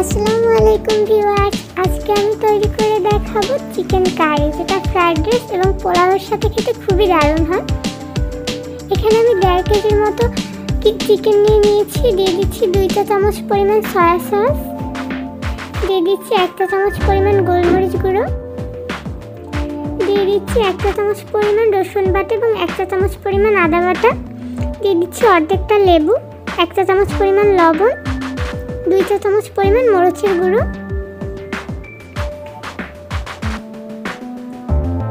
আসসালামু আলাইকুম ভিউয়ার্স, আজকে আমি তৈরি করে দেখাবো চিকেন কারি, যেটা ফ্রাইড রাইস এবং পোলাওয়ের সাথে খেতে খুবই দারুণ হয়। এখানে আমি 1.5 কেজির মতো চিকেন নিয়েছি। দিয়ে দিচ্ছি 2 চা চামচ পরিমাণ সয়া সস, দিয়ে দিচ্ছি 1 চা চামচ পরিমাণ গোলমরিচ গুঁড়ো, দিয়ে দিচ্ছি 1 চা চামচ পরিমাণ রসুন বাটা এবং 1 চা চামচ পরিমাণ আদা বাটা, দিয়ে দিচ্ছি অর্ধেকটা লেবু, 1 চা চামচ পরিমাণ লবণ, 2 চা চামচ পরিমাণ মরিচের গুঁড়ো।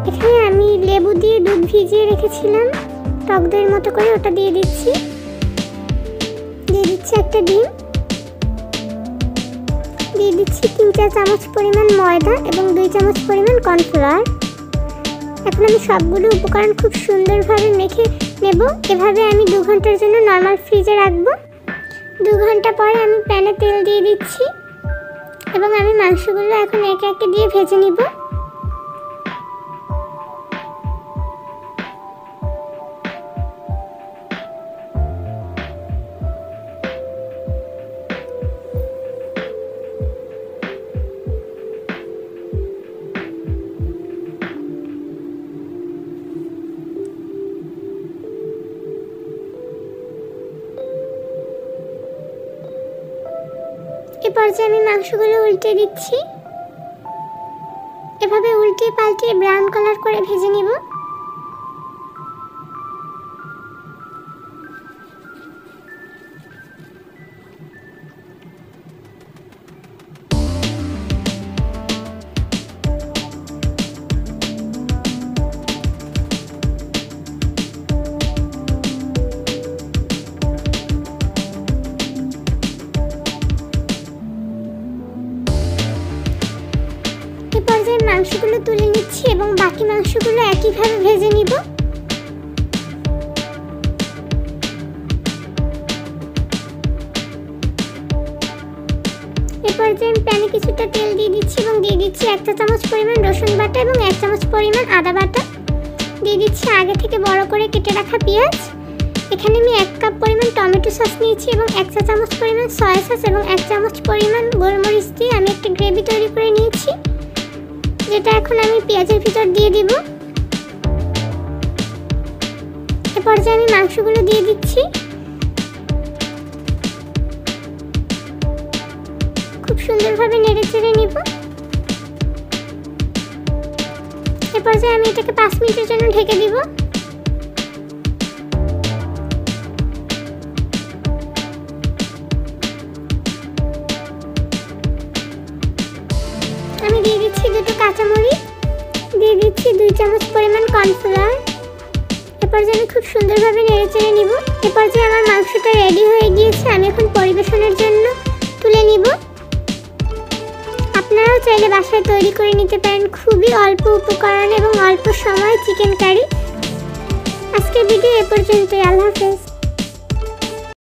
এখানে আমি লেবু দিয়ে দুধ ভিজিয়ে রেখেছিলাম টক দইয়ের মতো করে, ওটা দিয়ে দিচ্ছি। দিয়ে দিচ্ছি একটা ডিম, দিয়ে দিচ্ছি 3 চা চামচ পরিমাণ ময়দা এবং 2 চামচ পরিমাণ কর্নফ্লাওয়ার। এখন আমি সবগুলো উপকরণ খুব সুন্দরভাবে মেখে নেব। এভাবে আমি 2 ঘন্টার জন্য নর্মাল ফ্রিজে রাখবো। 2 ঘন্টা পরে আমি প্যানে তেল দিয়ে দিচ্ছি এবং আমি মাংসগুলো এখন একে একে দিয়ে ভেজে নিব। এ পর্যায়ে আমি মাংসগুলো উল্টে দিচ্ছি। এভাবে উল্টিয়ে পাল্টিয়ে ব্রাউন কালার করে ভেজে নিব। মাংসগুলো তুলে নিচ্ছি এবং বাকি মাংসগুলো একইভাবে ভেজে নিব। এরপর যে আমি প্যানে কিছুটা তেল দিয়ে দিচ্ছি এবং দিয়ে দিচ্ছি 1 চা চামচ পরিমাণ রসুন বাটা এবং 1 চামচ পরিমাণ আদা বাটা, দিয়ে দিচ্ছি আগে থেকে বড় করে কেটে রাখা পেঁয়াজ। এখানে আমি 1 কাপ পরিমাণ টমেটো সস নিয়েছি এবং 1 চা চামচ পরিমাণ সয়া সস এবং 1 চামচ পরিমাণ গোলমরিচ দিয়ে আমি একটা গ্রেভি তৈরি করে নিয়েছি, যেটা এখন আমি পেঁয়াজের ভিতর দিয়ে দিব। এ পর্যায়ে আমি মাংসগুলো দিয়ে দিচ্ছি। খুব সুন্দরভাবে নেড়ে চেড়ে নিব। এ পর্যায়ে আমি এটাকে 5 মিনিটের জন্য ঢেকে দিব। আমি দিয়ে দিচ্ছি 2টো কাঁচামরিচ, দিয়ে দিচ্ছি 2 চামচ পরিমাণ কর্নফ্লাওয়ার। এরপর যে আমি খুব সুন্দরভাবে নেড়ে চেড়ে নিব। এরপর যে আমার মাংসটা রেডি হয়ে গিয়েছে, আমি এখন পরিবেশনের জন্য তুলে নিব। আপনারাও চাইলে বাসায় তৈরি করে নিতে পারেন খুবই অল্প উপকরণ এবং অল্প সময়ে চিকেন কারি। আজকের ভিডিও এ পর্যন্তই। আল্লাহ হাফেজ।